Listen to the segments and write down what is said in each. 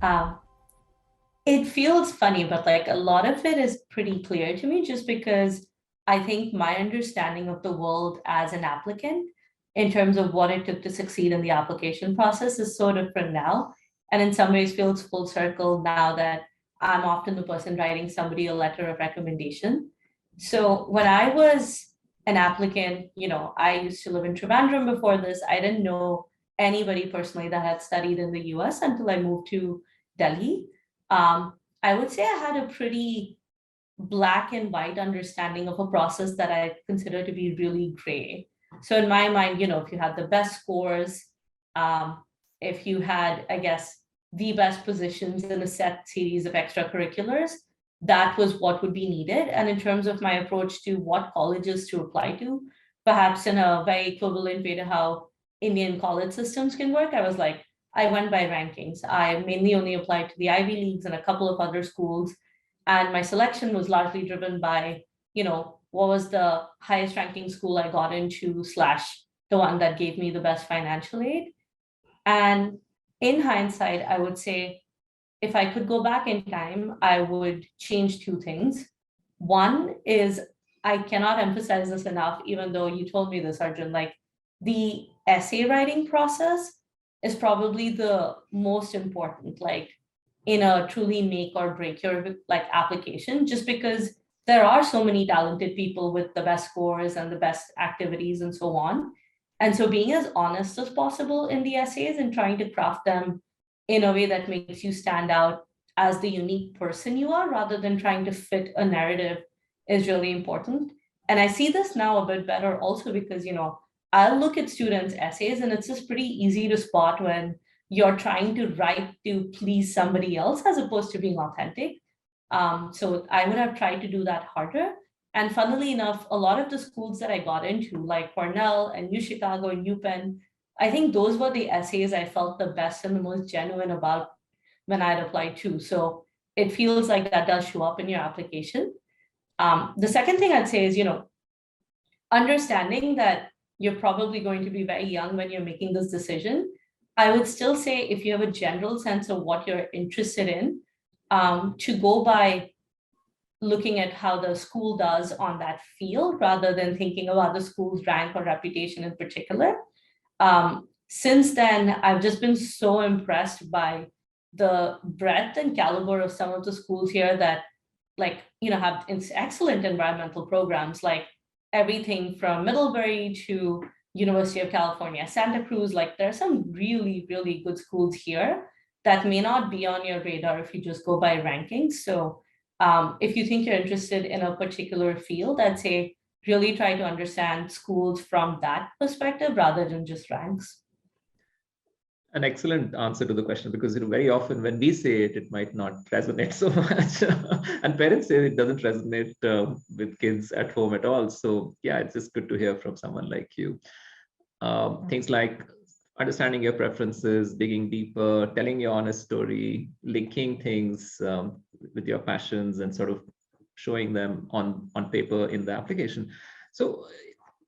Um, it feels funny, but like a lot of it is pretty clear to me just because I think my understanding of the world as an applicant in terms of what it took to succeed in the application process is so different now. And in some ways feels full circle now that I'm often the person writing somebody a letter of recommendation. So when I was an applicant, I used to live in Trivandrum before this. I didn't know anybody personally that had studied in the US until I moved to Delhi. I would say I had a pretty black and white understanding of a process that I consider to be really gray. So in my mind, if you had the best scores, um, if you had, I guess, the best positions in a set series of extracurriculars, that was what would be needed. And in terms of my approach to what colleges to apply to, perhaps in a very equivalent way to how Indian college systems can work, I was like, I went by rankings. I mainly only applied to the Ivy Leagues and a couple of other schools, and my selection was largely driven by, what was the highest ranking school I got into slash the one that gave me the best financial aid. And in hindsight, I would say if I could go back in time, I would change two things. One is I cannot emphasize this enough, even though you told me this, Arjun, like the essay writing process is probably the most important, like in a truly make or break your like application, just because there are so many talented people with the best scores and the best activities and so on. And so being as honest as possible in the essays and trying to craft them in a way that makes you stand out as the unique person you are rather than trying to fit a narrative is really important. And I see this now a bit better also because, I'll look at students' essays and it's just pretty easy to spot when you're trying to write to please somebody else as opposed to being authentic. So I would have tried to do that harder. And funnily enough, a lot of the schools that I got into, like Cornell and U Chicago and UPenn, I think those were the essays I felt the best and the most genuine about when I'd applied to. So it feels like that does show up in your application. The second thing I'd say is, understanding that you're probably going to be very young when you're making this decision. I would still say if you have a general sense of what you're interested in, to go by looking at how the school does on that field rather than thinking about the school's rank or reputation in particular. Since then, I've just been so impressed by the breadth and caliber of some of the schools here that, like, have excellent environmental programs, like everything from Middlebury to University of California, Santa Cruz. Like, there are some really, really good schools here that may not be on your radar if you just go by rankings. So, if you think you're interested in a particular field, I'd say really try to understand schools from that perspective rather than just ranks. An excellent answer to the question, because very often when we say it, it might not resonate so much, and parents say it doesn't resonate with kids at home at all. So yeah, it's just good to hear from someone like you. Things like understanding your preferences, digging deeper, telling your honest story, linking things with your passions, and sort of showing them on paper in the application. So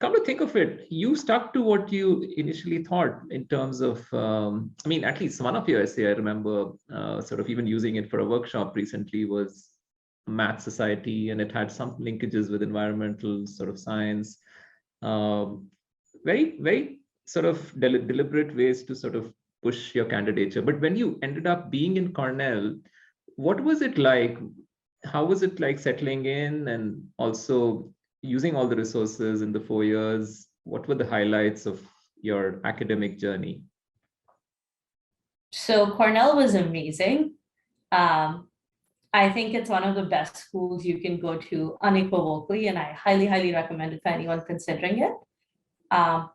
come to think of it, you stuck to what you initially thought in terms of, I mean, at least one of your essay, I remember sort of even using it for a workshop recently, was Math Society, and it had some linkages with environmental sort of science. Very, very sort of deliberate ways to sort of push your candidature. But when you ended up being in Cornell, what was it like? How was it like settling in, and also using all the resources in the 4 years? What were the highlights of your academic journey? So Cornell was amazing. Um, I think it's one of the best schools you can go to unequivocally, and I highly, highly recommend it for anyone considering it. Um,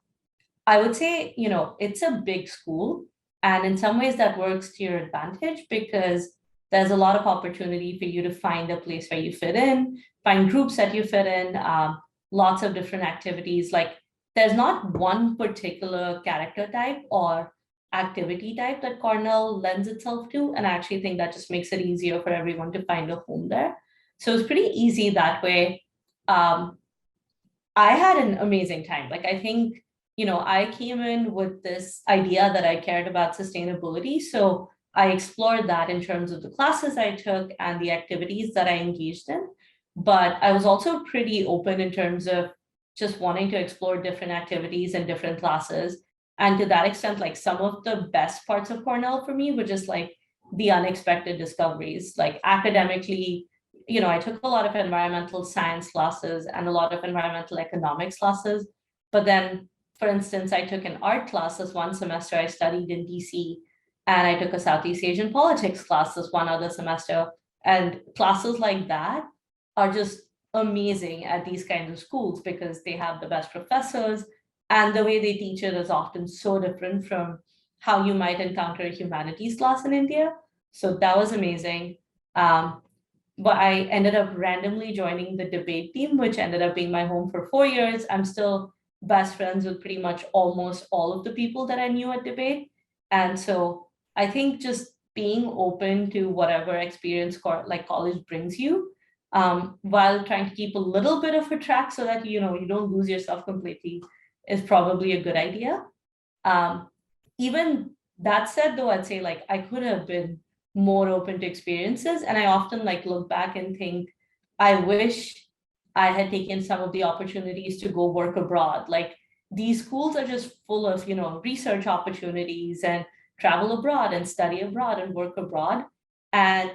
I would say, it's a big school, and in some ways that works to your advantage because there's a lot of opportunity for you to find a place where you fit in, find groups that you fit in, lots of different activities. Like, there's not one particular character type or activity type that Cornell lends itself to. And I actually think that just makes it easier for everyone to find a home there. So it's pretty easy that way. Um, I had an amazing time. Like, I think, I came in with this idea that I cared about sustainability. So I explored that in terms of the classes I took and the activities that I engaged in. But I was also pretty open in terms of just wanting to explore different activities and different classes. And to that extent, like some of the best parts of Cornell for me were just like the unexpected discoveries. Like academically, I took a lot of environmental science classes and a lot of environmental economics classes. But then, for instance, I took an art class this one semester. I studied in DC, and I took a Southeast Asian politics class this one other semester. And classes like that are just amazing at these kinds of schools because they have the best professors, and the way they teach it is often so different from how you might encounter a humanities class in India. So that was amazing. Um, but I ended up randomly joining the debate team, which ended up being my home for 4 years. I'm still best friends with pretty much almost all of the people that I knew at debate. And so I think just being open to whatever experience like college brings you, while trying to keep a little bit of a track so that you don't lose yourself completely, is probably a good idea. Um, Even that said, though, I'd say like I could have been more open to experiences, and I often like look back and think, I wish I had taken some of the opportunities to go work abroad. Like these schools are just full of research opportunities and travel abroad and study abroad and work abroad. And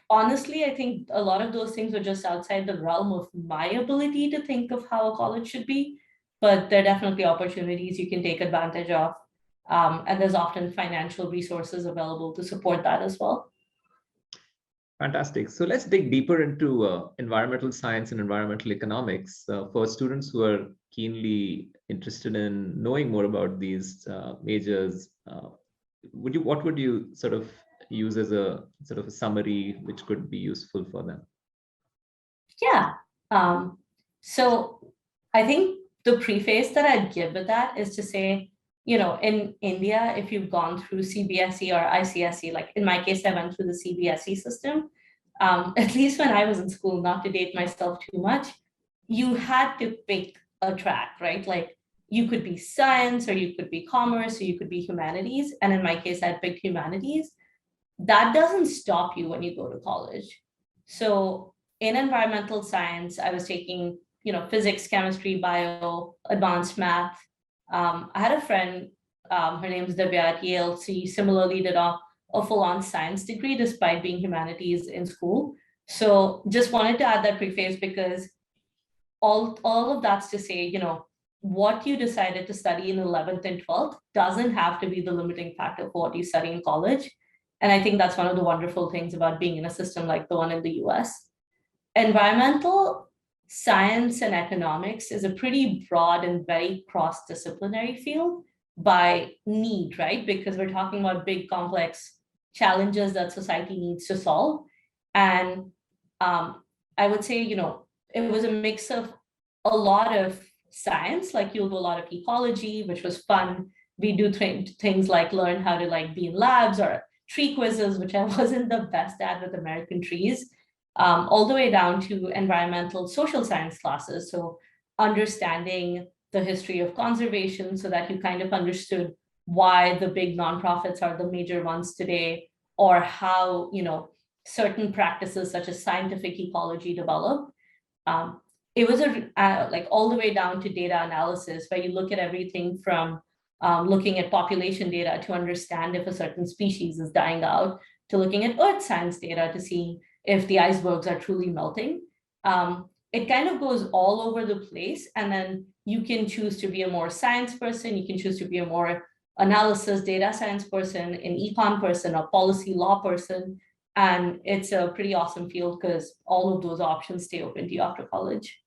honestly, I think a lot of those things are just outside the realm of my ability to think of how a college should be, but they're definitely opportunities you can take advantage of. And there's often financial resources available to support that as well. Fantastic. So let's dig deeper into environmental science and environmental economics for students who are keenly interested in knowing more about these majors. What would you sort of use as a sort of a summary which could be useful for them? Yeah. So I think the preface that I'd give with that is to say, in India, if you've gone through CBSE or ICSE, like in my case, I went through the CBSE system. At least when I was in school, not to date myself too much, you had to pick a track, right? Like you could be science, or you could be commerce, or you could be humanities. And in my case, I picked humanities. That doesn't stop you when you go to college. So in environmental science, I was taking, physics, chemistry, bio, advanced math. I had a friend, her name's Divya at Yale. She similarly did a full-on science degree despite being humanities in school. So just wanted to add that preface because all of that's to say, what you decided to study in 11th and 12th doesn't have to be the limiting factor for what you study in college. And I think that's one of the wonderful things about being in a system like the one in the US. Environmental science and economics is a pretty broad and very cross-disciplinary field by need, right? Because we're talking about big, complex challenges that society needs to solve. And I would say, it was a mix of a lot of science, like you'll do a lot of ecology, which was fun. We do things like learn how to like be in labs, or tree quizzes, which I wasn't the best at with American trees, all the way down to environmental social science classes. So understanding the history of conservation so that you kind of understood why the big nonprofits are the major ones today, or how, certain practices such as scientific ecology develop. It was like all the way down to data analysis, where you look at everything from looking at population data to understand if a certain species is dying out, to looking at earth science data to see if the icebergs are truly melting. It kind of goes all over the place. And then you can choose to be a more science person, you can choose to be a more analysis data science person, an econ person, a policy law person. And it's a pretty awesome field because all of those options stay open to you after college.